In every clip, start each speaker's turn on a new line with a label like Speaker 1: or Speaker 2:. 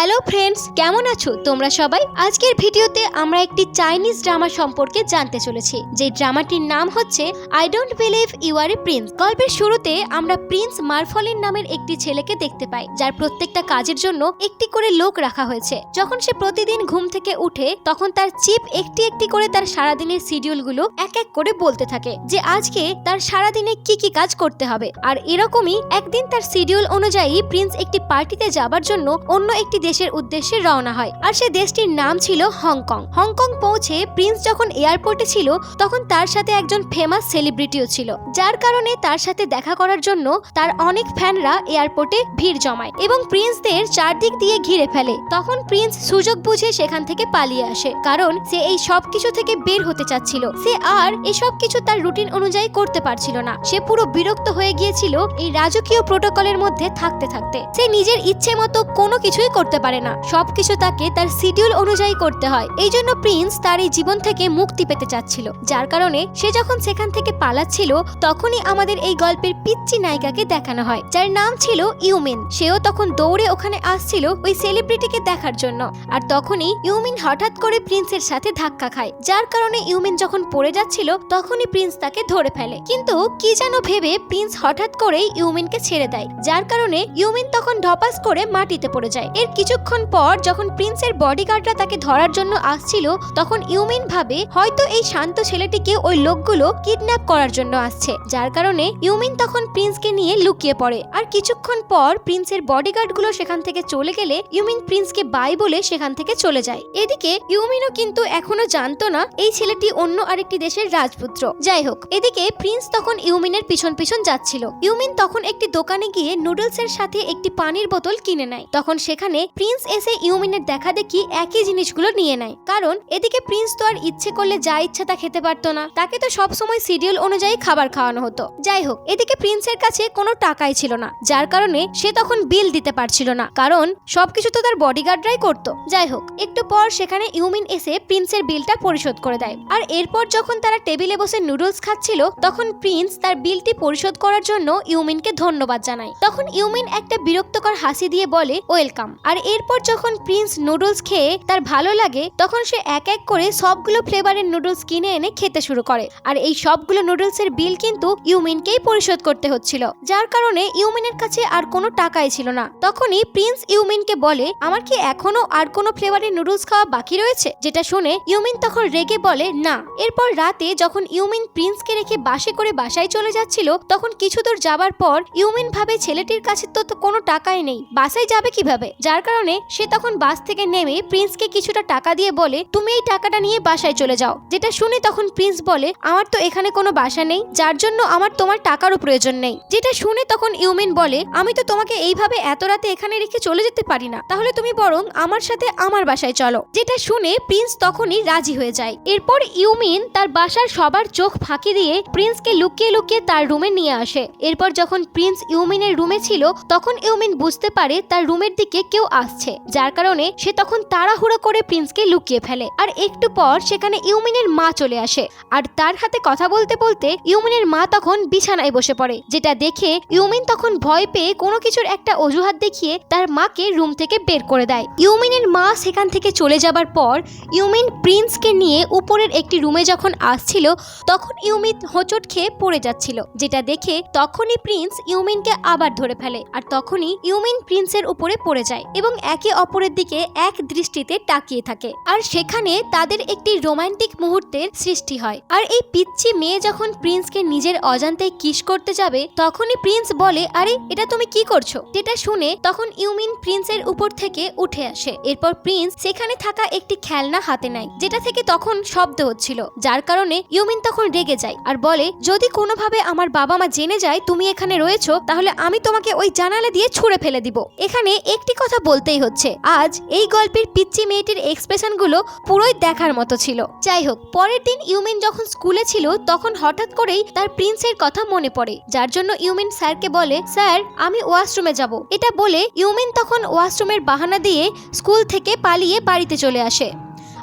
Speaker 1: Hello friends, কেমন আছো তোমরা সবাই? আজকের ভিডিওতে আমরা একটি চাইনিজ ড্রামা সম্পর্কে জানতে চলেছি, যে ড্রামাটির নাম হচ্ছে I don't believe you are a prince. গল্পের শুরুতে আমরা প্রিন্স মারফলিন নামের একটি ছেলেকে দেখতে পাই, যার প্রত্যেকটা কাজের জন্য একটি করে লোক রাখা হয়েছে। যখন সে প্রতিদিন ঘুম থেকে উঠে, তখন তার চিপ একটি একটি করে তার সারাদিনের শিডিউলগুলো এক এক করে বলতে থাকে যে আজকে তার সারাদিনে কি কি কাজ করতে হবে। আর এরকমই একদিন তার শিডিউল অনুযায়ী প্রিন্স একটি পার্টিতে যাবার জন্য অন্য একটি দেশের উদ্দেশ্যে রওনা হয়, আর সে দেশটির নাম ছিল হংকং। হংকং পৌঁছে প্রিন্স যখন এয়ারপোর্টে ছিল, তখন তার সাথে একজন ফেমাস সেলিব্রিটিও ছিল, যার কারণে তার সাথে দেখা করার জন্য তার অনেক ফ্যানরা এয়ারপোর্টে ভিড় জমায় এবং প্রিন্সদের চারদিক দিয়ে ঘিরে ফেলে। তখন প্রিন্স সুযোগ বুঝে সেখান থেকে পালিয়ে আসে, কারণ সে এই সব কিছু থেকে বের হতে চাচ্ছিল। সে আর এসব কিছু তার রুটিন অনুযায়ী করতে পারছিল না। সে পুরো বিরক্ত হয়ে গিয়েছিল এই রাজকীয় প্রোটোকলের মধ্যে থাকতে থাকতে। সে নিজের ইচ্ছে মতো কোনো কিছুই করতে পারে না, সবকিছু তাকে তার শিডিউল অনুযায়ী করতে হয়। এই জন্য প্রিন্স তার এই জীবন থেকে মুক্তি পেতে চাচ্ছিল, যার কারণে সে যখন সেখান থেকে পালাচ্ছিল, তখনই আমাদের এই গল্পের পিচ্চি নায়িকাকে দেখানো হয়, যার নাম ছিল ইউমিন। সেও তখন দৌড়ে ওখানে আসছিল ওই সেলিব্রিটিকে দেখার জন্য। আর তখনই ইউমিন হঠাৎ করে প্রিন্সের সাথে ধাক্কা খায়, যার কারণে ইউমিন যখন পড়ে যাচ্ছিল, তখনই প্রিন্স তাকে ধরে ফেলে। কিন্তু কি যেন ভেবে প্রিন্স হঠাৎ করেই ইউমিনকে ছেড়ে দেয়, যার কারণে ইউমিন তখন ধপাস করে মাটিতে পড়ে যায়। এর কিছুক্ষণ পর যখন প্রিন্সের বডিগার্ডরা তাকে ধরার জন্য আসছিল, তখন ইউমিন ভাবে হয়তো এই শান্ত ছেলেটিকে ওই লোকগুলো কিডন্যাপ করার জন্য আসছে, যার কারণে ইউমিন তখন প্রিন্সকে নিয়ে লুকিয়ে পড়ে। আর কিছুক্ষণ পর প্রিন্সের বডিগার্ডগুলো সেখান থেকে চলে গেলে ইউমিন প্রিন্সকে বাই বলে সেখান থেকে চলে যায়। এদিকে ইউমিনও কিন্তু এখনো জানতো না এই ছেলেটি অন্য আরেকটি দেশের রাজপুত্র। যাই হোক, এদিকে প্রিন্স তখন ইউমিনের পিছন পিছন যাচ্ছিল। ইউমিন তখন একটি দোকানে গিয়ে নুডলসের সাথে একটি পানির বোতল কিনে নেয়। তখন সেখানে প্রিন্স এসে ইউমিনের দেখা দেখি একই জিনিসগুলো নিয়ে নেয়, কারণ এদিকে প্রিন্স তো আর ইচ্ছে করলে যা ইচ্ছা তা খেতে পারতো না, তাকে তো সবসময় শিডিউল অনুযায়ী খাবার খাওয়ানো হতো। যাই হোক, এদিকে প্রিন্সের কাছে কোনো টাকাই ছিল না, যার কারণে সে তখন বিল দিতে পারছিল না, কারণ সবকিছু তো তার বডিগার্ডরাই করতো। যাই হোক, একটু পর সেখানে ইউমিন এসে প্রিন্সের বিলটা পরিশোধ করে দেয়। আর এরপর যখন তারা টেবিলে বসে নুডলস খাচ্ছিল, তখন প্রিন্স তার বিলটি পরিশোধ করার জন্য ইউমিনকে ধন্যবাদ জানায়। তখন ইউমিন একটা বিরক্তকর হাসি দিয়ে বলে ওয়েলকাম। আর এরপর যখন প্রিন্স নুডলস খেয়ে তার ভালো লাগে, তখন সে এক এক করে সবগুলো ফ্লেভারের নুডলস কিনে এনে খেতে শুরু করে। আর এই সবগুলো নুডলসের বিল কিন্তু ইউমিনকেই পরিশোধ করতে হচ্ছিল, যার কারণে ইউমিনের কাছে আর কোনো টাকাই ছিল না। তখনই প্রিন্স ইউমিনকে বলে আমার কি এখনো আর কোনো ফ্লেভারের নুডলস খাওয়া বাকি রয়েছে? যেটা শুনে ইউমিন তখন রেগে বলে না। এরপর রাতে যখন ইউমিন প্রিন্সকে রেখে বাসে করে বাসায় চলে যাচ্ছিল, তখন কিছু দূর যাবার পর ইউমিন ভাবে ছেলেটির কাছে তো কোনো টাকাই নেই, বাসায় যাবে কিভাবে? যার কারণে সে তখন বাস থেকে নেমে প্রিন্সকে কিছুটা টাকা দিয়ে বলে তুমি এই টাকাটা নিয়ে বাসায় চলে যাও। যেটা শুনে তখন প্রিন্স বলে আমার তো এখানে কোনো বাসা নেই, যার জন্য আমার তোমার টাকারও প্রয়োজন নেই। যেটা শুনে তখন ইউমিন বলে আমি তো তোমাকে এইভাবে এত রাতে এখানে রেখে চলে যেতে পারি না, তাহলে তুমি বরং আমার সাথে আমার বাসায় চলো। যেটা শুনে প্রিন্স তখনই রাজি হয়ে যায়। এরপর ইউমিন তার বাসার সবার চোখ ফাঁকি দিয়ে প্রিন্সকে লুকিয়ে লুকিয়ে তার রুমে নিয়ে আসে। এরপর যখন প্রিন্স ইউমিনের রুমে ছিল, তখন ইউমিন বুঝতে পারে তার রুমের দিকে কেউ আসছে, যার কারণে সে তখন তাড়াহুড়ো করে প্রিন্সকে লুকিয়ে ফেলে। আর একটু পর সেখানে ইউমিনের মা চলে আসে, আর তার হাতে কথা বলতে বলতে ইউমিনের মা তখন বিছানায় বসে পড়ে। যেটা দেখে ইউমিন তখন ভয় পেয়ে কোনো কিছুর একটা অজুহাত দেখিয়ে তার মাকে রুম থেকে বের করে দেয়। ইউমিনের মা সেখান থেকে চলে যাবার পর ইউমিন প্রিন্সকে নিয়ে উপরের একটি রুমে যখন আসছিল, তখন ইউমিন হোঁচট খেয়ে পড়ে যাচ্ছিল। যেটা দেখে তখনই প্রিন্স ইউমিনকে আবার ধরে ফেলে, আর তখনই ইউমিন প্রিন্সের উপরে পড়ে যায় এবং একে অপরের দিকে এক দৃষ্টিতে তাকিয়ে থাকে। আর সেখানে তাদের একটি রোমান্টিক মুহূর্তের সৃষ্টি হয়। আর এই পিচ্চি মেয়ে যখন প্রিন্সকে নিজের অজান্তেই কিস করতে যাবে, তখনই প্রিন্স বলে আরে এটা তুমি কি করছো? যেটা শুনে তখন ইউমিন প্রিন্সের উপর থেকে উঠে আসে। এরপর প্রিন্স সেখানে থাকা একটি খেলনা হাতে নেয়, যেটা থেকে তখন শব্দ হচ্ছিল, যার কারণে ইউমিন তখন রেগে যায় আর বলে যদি কোনোভাবে আমার বাবা মা জেনে যায় তুমি এখানে রয়েছো, তাহলে আমি তোমাকে ওই জানালা দিয়ে ছুঁড়ে ফেলে দিব। এখানে একটি কথা বলতেই হচ্ছে, আজ এই গল্পের পিচ্চি মেয়েটির এক্সপ্রেশন গুলো পুরোই দেখার মতো ছিল। যাই হোক, পরের দিন ইউমিন যখন স্কুলে ছিল, তখন হঠাৎ করেই তার প্রিন্সের কথা মনে পড়ে, যার জন্য ইউমিন স্যারকে বলে স্যার আমি ওয়াশরুমে যাব। এটা বলে ইউমিন তখন ওয়াশরুমের বাহানা দিয়ে স্কুল থেকে পালিয়ে বাড়িতে চলে আসে।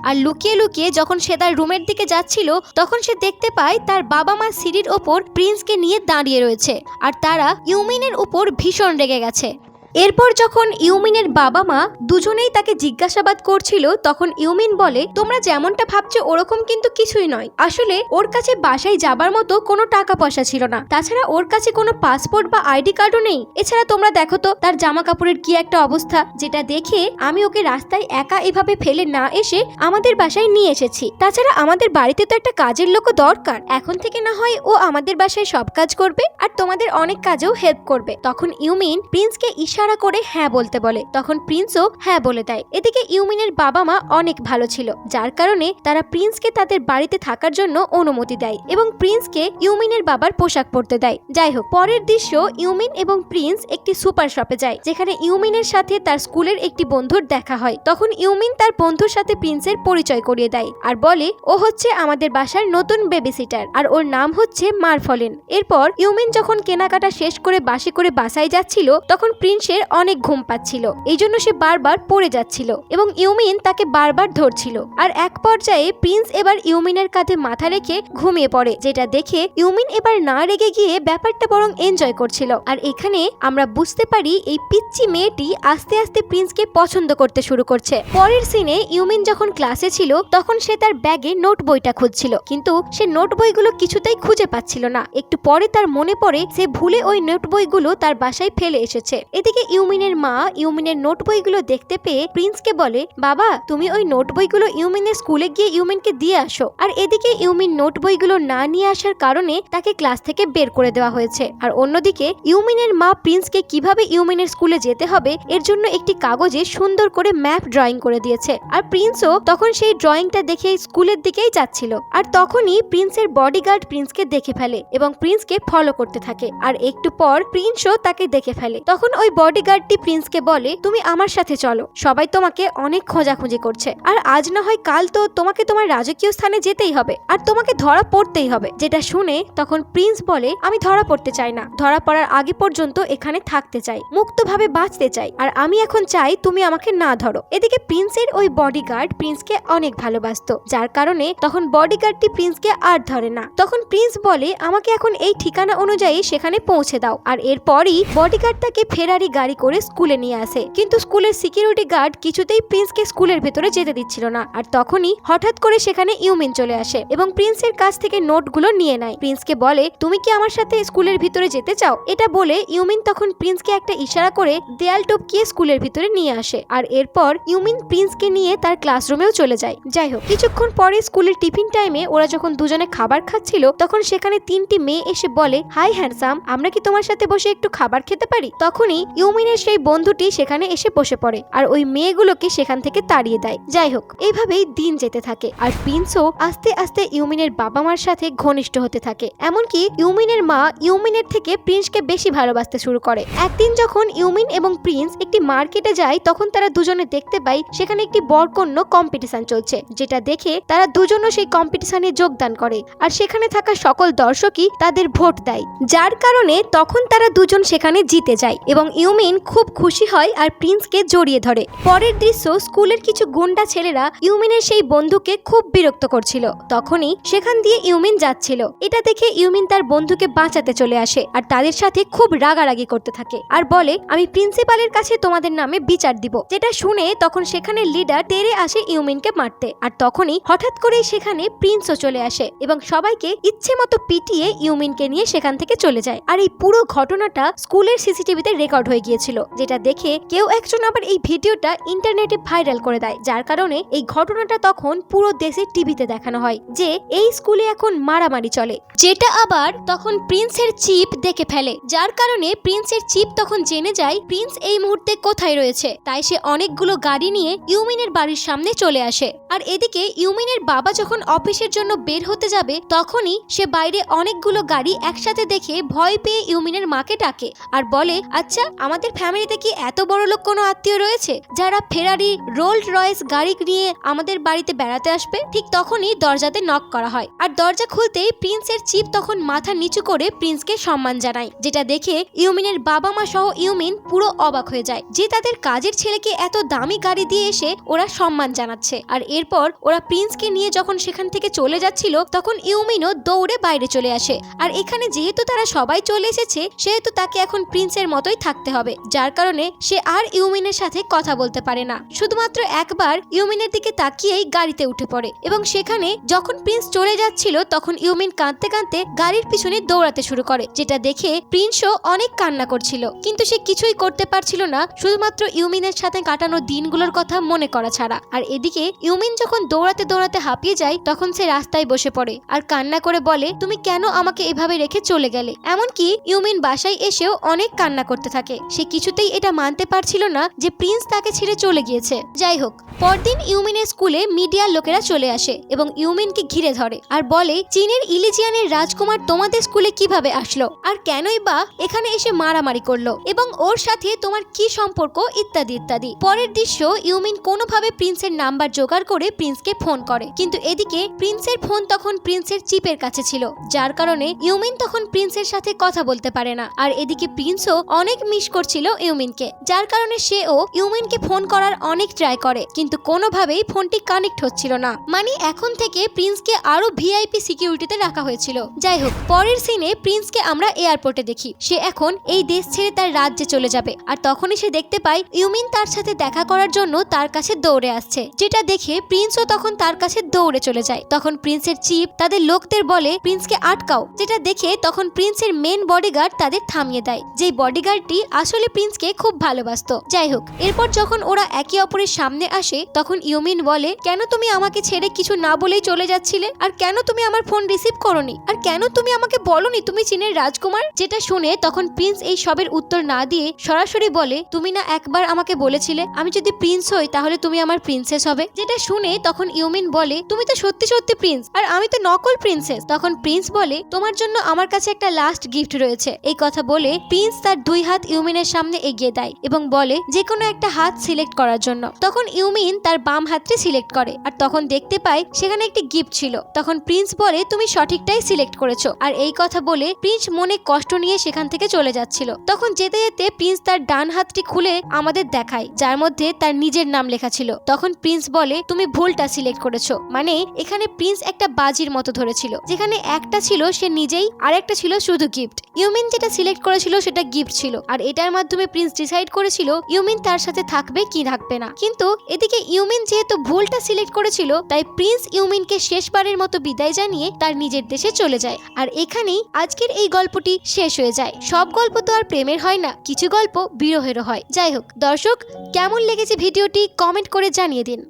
Speaker 1: আর লুকিয়ে লুকিয়ে যখন সে তার রুমের দিকে যাচ্ছিল, তখন সে দেখতে পায় তার বাবা মা সিঁড়ির ওপর প্রিন্সকে নিয়ে দাঁড়িয়ে রয়েছে, আর তারা ইউমিনের উপর ভীষণ রেগে গেছে। এরপর যখন ইউমিনের বাবা মা দুজনেই তাকে জিজ্ঞাসাবাদ করছিল তখন ইউমিন বলে, তোমরা যেমনটা ভাবছো ওরকম কিন্তু কিছুই নয়। আসলে ওর কাছে বাসায় যাবার মতো কোনো টাকা পয়সা ছিল না, তাছাড়া ওর কাছে কোনো পাসপোর্ট বা আইডি কার্ডও নেই। এছাড়া তোমরা দেখো তো তার জামা কাপড়ের কি একটা অবস্থা, যেটা দেখে আমি ওকে রাস্তায় একা এভাবে ফেলে না এসে আমাদের বাসায় নিয়ে এসেছি। তাছাড়া আমাদের বাড়িতে তো একটা কাজের লোকও দরকার, এখন থেকে না হয় ও আমাদের বাসায় সব কাজ করবে আর তোমাদের অনেক কাজেও হেল্প করবে। তখন ইউমিন প্রিন্সকে ইশারা করে হ্যাঁ বলতে বলে, তখন প্রিন্সও হ্যাঁ বলে দেয়। এদিকে ইউমিনের বাবা মা অনেক ভালো ছিল, যার কারণে তারা প্রিন্সকে তাদের বাড়িতে থাকার জন্য অনুমতি দেয় এবং প্রিন্সকে ইউমিনের বাবার পোশাক পরতে দেয়। যাই হোক, পরের দৃশ্য ইউমিন এবং প্রিন্স একটি সুপার শপে যায়, যেখানে ইউমিনের সাথে তার স্কুলের একটি বন্ধুর দেখা হয়। তখন ইউমিন তার বন্ধুর সাথে প্রিন্সের পরিচয় করিয়ে দেয় আর বলে ও হচ্ছে আমাদের বাসার নতুন বেবি সিটার আর ওর নাম হচ্ছে মারফলিন। এরপর ইউমিন যখন কেনাকাটা শেষ করে বাসে করে বাসায় যাচ্ছিল তখন প্রিন্সের অনেক ঘুম পাচ্ছিল, এই জন্য সে বারবার পড়ে যাচ্ছিল এবং ইউমিন তাকে বারবার ধরছিল। আর এক পর্যায়ে প্রিন্স এবার ইউমিনের কাঁধে মাথা রেখে ঘুমিয়ে পড়ে, যেটা দেখে ইউমিন এবার না রেগে গিয়ে ব্যাপারটা বরং এনজয় করছিল। আর এখানে আমরা বুঝতে পারি এই পিচ্চি মেয়েটি আস্তে আস্তে প্রিন্সকে পছন্দ করতে শুরু করছে। পরের সিনে ইউমিন যখন ক্লাসে ছিল তখন সে তার ব্যাগে নোট বইটা খুঁজছিল, কিন্তু সে নোট বইগুলো কিছুতেই খুঁজে পাচ্ছিল না। একটু পরে তার মনে পড়ে সে ভুলে ওই নোট বইগুলো তার বাসায় ফেলে এসেছে। এদিকে ইউমিনের মা ইউমিনের নোট বইগুলো দেখতে পেয়ে প্রিন্সকে বলে, বাবা তুমি ওই নোট বইগুলো ইউমিনের স্কুলে গিয়ে ইউমিনকে দিয়ে আসো। আর এদিকে ইউমিন নোট বইগুলো না নিয়ে আসার কারণে তাকে ক্লাস থেকে বের করে দেওয়া হয়েছে। আর অন্যদিকে ইউমিনের মা প্রিন্সকে কিভাবে ইউমিনের স্কুলে যেতে হবে এর জন্য একটি কাগজে সুন্দর করে ম্যাপ ড্রয়িং করে দিয়েছে। আর প্রিন্সও তখন সেই ড্রয়িংটা দেখে স্কুলের দিকেই যাচ্ছিল। আর তখনই প্রিন্সের বডিগার্ড প্রিন্সকে দেখে ফেলে এবং প্রিন্সকে ফলো করতে থাকে। আর একটু পর প্রিন্সও তাকে দেখে ফেলে। তখন ওই বডিগার্ডটি প্রিন্সকে বলে, তুমি আমার সাথে চলো, সবাই তোমাকে অনেক খোঁজাখুঁজি করছে, আর আজ না হয় কাল তো তোমাকে তোমার রাজকীয় স্থানে যেতেই হবে আর তোমাকে ধরা পড়তেই হবে। যেটা শুনে তখন প্রিন্স বলে, আমি ধরা পড়তে চাই না, ধরা পড়ার আগে পর্যন্ত এখানে থাকতে চাই, মুক্তভাবে বাঁচতে চাই, আর আমি এখন চাই তুমি আমাকে না ধরো। এদিকে প্রিন্সের ওই বডিগার্ড প্রিন্সকে অনেক ভালোবাসতো, যার কারণে তখন বডিগার্ডটি প্রিন্সকে আর ধরে না। তখন প্রিন্স বলে, আমাকে এখন এই ঠিকানা অনুযায়ী সেখানে পৌঁছে দাও। আর এরপরই বডিগার্ড তাকে ফেরারি গাড়ি করে স্কুলে নিয়ে আসে, কিন্তু স্কুলের সিকিউরিটি গার্ড কিছুতেই প্রিন্সকে স্কুলের ভেতরে যেতে দিচ্ছিল না। আর তখনই হঠাৎ করে সেখানে ইউমিন চলে আসে এবং প্রিন্সের কাছ থেকে নোটগুলো নিয়ে নেয়। প্রিন্সকে বলে, তুমি কি আমার সাথে স্কুলের ভিতরে যেতে চাও? এটা বলে ইউমিন তখন প্রিন্সকে একটা ইশারা করে দেয়াল টপকিয়ে স্কুলের ভিতরে নিয়ে আসে। আর এরপর ইউমিন প্রিন্সকে নিয়ে তার ক্লাসরুমেও চলে যায়। যাই হোক, কিছুক্ষণ পরে স্কুলের টিফিন টাইমে ওরা যখন দুজনে খাবার খাচ্ছিল তখন সেখানে তিনটি মেয়ে এসে বলে, হাই হ্যান্ডসাম, আমরা কি তোমার সাথে বসে একটু খাবার খেতে পারি? তখনই ইউমিনের সেই বন্ধুটি সেখানে এসে বসে পড়ে আর ওই মেয়েগুলোকে সেখান থেকে তাড়িয়ে দেয়। যাই হোক, এইভাবেই দিন যেতে থাকে আর প্রিন্সও আস্তে আস্তে ইউমিনের বাবা মার সাথে ঘনিষ্ঠ হতে থাকে। এমনকি ইউমিনের মা ইউমিনের থেকে প্রিন্সকে বেশি ভালোবাসতে শুরু করে। একদিন যখন ইউমিন এবং প্রিন্স একটি মার্কেটে যায় তখন তারা দুজনে দেখতে পায় সেখানে একটি বরকন্য কম্পিটিশন চলছে, যেটা দেখে তারা দুজনও সেই কম্পিটিশনে যোগদান করে আর সেখানে থাকা সকল দর্শকই তাদের ভোট দেয়, যার কারণে তখন তারা দুজন সেখানে জিতে যায় এবং ইউমিন খুব খুশি হয় আর প্রিন্সকে জড়িয়ে ধরে। পরের দৃশ্য, স্কুলের কিছু গুন্ডা ছেলেরা ইউমিনের সেই বন্ধুকে খুব বিরক্ত করছিল। তখনই সেখান দিয়ে ইউমিন যাচ্ছিল, এটা দেখে ইউমিন তার বন্ধুকে বাঁচাতে চলে আসে আর তাদের সাথে খুব রাগারাগি করতে থাকে আর বলে, আমি প্রিন্সিপালের কাছে তোমাদের নামে বিচার দিব। যেটা শুনে তখন সেখানে লিডার তেড়ে আসে ইউমিনকে মারতে। আর তখনই হঠাৎ করেই সেখানে প্রিন্সও চলে আসে এবং সবাইকে ইচ্ছে মতো পিটিয়ে ইউমিনকে নিয়ে সেখান থেকে চলে যায়। আর এই পুরো ঘটনাটা স্কুলের সিসিটিভিতে রেকর্ড হয়ে গিয়েছিল, যেটা দেখে কেউ একজন আবার এই ভিডিওটা ইন্টারনেটে ভাইরাল করে দেয়, যার কারণে এই ঘটনাটা তখন পুরো দেশে টিভিতে দেখানো হয় যে এই স্কুলে এখন মারামারি চলে, যেটা আবার তখন প্রিন্সের চিপ দেখে ফেলে, যার কারণে প্রিন্সের চিপ তখন জেনে যায় প্রিন্স এই মুহূর্তে কোথায় রয়েছে। তাই সে অনেকগুলো গাড়ি নিয়ে ইউমিনের বাড়ির সামনে চলে আসে। আর এদিকে ইউমিনের বাবা যখন অফিসের জন্য বের হতে যাবে তখনই সে বাইরে অনেকগুলো গাড়ি একসাথে দেখে ভয় পেয়ে ইউমিনের মাকে ডাকে আর বলে, আচ্ছা আমাদের ফ্যামিলিতে কি এত বড় লোক কোনো আত্মীয় রয়েছে যারা ফেরারি রোলস রয়েস গাড়ি নিয়ে আমাদের বাড়িতে বেড়াতে আসবে? ঠিক তখনই দরজাতে নক করা হয় আর দরজা খুলতেই প্রিন্সের চিপ তখন মাথা নিচু করে প্রিন্সকে সম্মান জানায়, যেটা দেখে ইউমিনের বাবা মা সহ ইউমিন পুরো অবাক হয়ে যায় যে তাদের কাজের ছেলেকে এত দামি গাড়ি দিয়ে এসে ওরা সম্মান জানাচ্ছে। আর এরপর ওরা প্রিন্সকে নিয়ে যখন সেখান থেকে চলে যাচ্ছিল তখন ইউমিনও দৌড়ে বাইরে চলে আসে। আর এখানে যেহেতু তারা সবাই চলে এসেছে সেহেতু তাকে এখন প্রিন্সের মতোই থাকতে হবে। হবে, যার কারণে সে আর ইউমিনের সাথে কথা বলতে পারে না। শুধুমাত্র একবার ইউমিনের দিকে তাকিয়েই গাড়িতে উঠে পড়ে এবং সেখানে যখন প্রিন্স চলে যাচ্ছিল তখন ইউমিন কাঁদতে কাঁদতে গাড়ির পিছনে দৌড়াতে শুরু করে, যেটা দেখে প্রিন্সও অনেক কান্না করছিল, কিন্তু সে কিছুই করতে পারছিল না শুধুমাত্র ইউমিনের সাথে কাটানো দিনগুলোর কথা মনে করা ছাড়া। আর এদিকে ইউমিন যখন দৌড়াতে দৌড়াতে হাঁপিয়ে যায় তখন সে রাস্তায় বসে পড়ে আর কান্না করে বলে, তুমি কেন আমাকে এভাবে রেখে চলে গেলে? এমনকি ইউমিন বাসায় এসেও অনেক কান্না করতে থাকে। সে কিছুতেই এটা মানতে পারছিল না যে প্রিন্স তাকে ছেড়ে চলে গিয়েছে। যাই হোক, পরদিন ইউমিনের স্কুলে মিডিয়ার লোকেরা চলে আসে এবং ইউমিনকে ঘিরে ধরে আর বলে, চীনের ইলিজিয়ানের রাজকুমার তোমাদের স্কুলে কিভাবে আসলো আর কেনই বা এখানে এসে মারামারি করলো এবং ওর সাথে তোমার কি সম্পর্ক ইত্যাদি ইত্যাদি। পরের দৃশ্য, ইউমিন কোনোভাবে প্রিন্সের নাম্বার জোগাড় করে প্রিন্সকে ফোন করে, কিন্তু এদিকে প্রিন্সের ফোন তখন প্রিন্সের চিপের কাছে ছিল, যার কারণে ইউমিন তখন প্রিন্সের সাথে কথা বলতে পারে না। আর এদিকে প্রিন্সও অনেক মিস করছিল ইউমিনকে, যার কারণে সেও ইউমিনকে ফোন করার অনেক ট্রাই করে, কিন্তু কোনোভাবেই ফোনটি কানেক্ট হচ্ছিল না। মানে এখন থেকে প্রিন্সকে আরো ভিআইপি সিকিউরিটিতে রাখা হয়েছিল। যাই হোক, পরের সিনে প্রিন্সকে আমরা এয়ারপোর্টে দেখি। সে এখন এই দেশ ছেড়ে তার রাজ্যে চলে যাবে আর তখনই সে দেখতে পায় ইউমিন তার সাথে দেখা করার জন্য তার কাছে দৌড়ে আসছে, যেটা দেখে প্রিন্সও তখন তার কাছে দৌড়ে চলে যায়। তখন প্রিন্সের চিপ তাদের লোকদের বলে প্রিন্সকে আটকাও, যেটা দেখে তখন প্রিন্সের মেন বডিগার্ড তাদের থামিয়ে দেয়, যেই বডিগার্ডটি আসলে প্রিন্সকে খুব ভালোবাসতো। যাই হোক, এরপর যখন ওরা একে অপরের সামনে আসে তখন ইউমিন বলে, কেন তুমি আমাকে ছেড়ে কিছু না বলেই চলে যাচ্ছিলে? আর কেন তুমি আমার ফোন রিসিভ করোনি? আর কেন তুমি আমাকে বলোনি তুমি চীনের রাজকুমার? যেটা শুনে তখন প্রিন্স এই সবের উত্তর না দিয়ে সরাসরি বলে, তুমি না একবার আমাকে বলেছিলে আমি যদি প্রিন্স হই তাহলে তুমি আমার প্রিন্সেস হবে? যেটা শুনে তখন ইউমিন বলে, তুমি তো সত্যি সত্যি প্রিন্স আর আমি তো নকল প্রিন্সেস। তখন প্রিন্স বলে, তোমার জন্য আমার কাছে একটা লাস্ট গিফট রয়েছে। এই কথা বলে প্রিন্স তার দুই হাত ইউমিনের সামনে এগিয়ে দেয় এবং বলে যে কোনো একটা হাত সিলেক্ট করার জন্য। তখন ইউমিন তার বাম হাতটি সিলেক্ট করে আর তখন দেখতে পায় সেখানে একটি গিফট ছিল। তখন প্রিন্স বলে, তুমি সঠিকটাই সিলেক্ট করেছো। আর এই কথা বলে প্রিন্স মনে কষ্ট নিয়ে সেখান থেকে চলে যাচ্ছিল। তখন যেতে যেতে প্রিন্স তার ডান হাতটি খুলে আমাদের দেখায়, যার মধ্যে তার নিজের নাম লেখা ছিল। তখন প্রিন্স বলে, তুমি ভুলটা সিলেক্ট করেছো। মানে এখানে প্রিন্স একটা বাজির মতো ধরেছিল, যেখানে একটা ছিল সে নিজেই আর একটা ছিল শুধু গিফট। ইউমিন যেটা সিলেক্ট করেছিল সেটা গিফট ছিল আর এটার মাধ্যমে প্রিন্স ডিসাইড করেছিল ইউমিন তার সাথে থাকবে কি থাকবে না। কিন্তু এদিকে ইউমিন যেহেতু ভুলটা সিলেক্ট করেছিল তাই প্রিন্স ইউমিনকে শেষবারের মতো বিদায় জানিয়ে তার নিজের দেশে চলে যায়। আর এখানেই আজকের এই গল্পটি শেষ হয়ে যায়। সব গল্প তো আর প্রেমের হয় না, কিছু গল্প বিরহেরও হয়। যাই হোক দর্শক, কেমন লেগেছে ভিডিওটি কমেন্ট করে জানিয়ে দিন।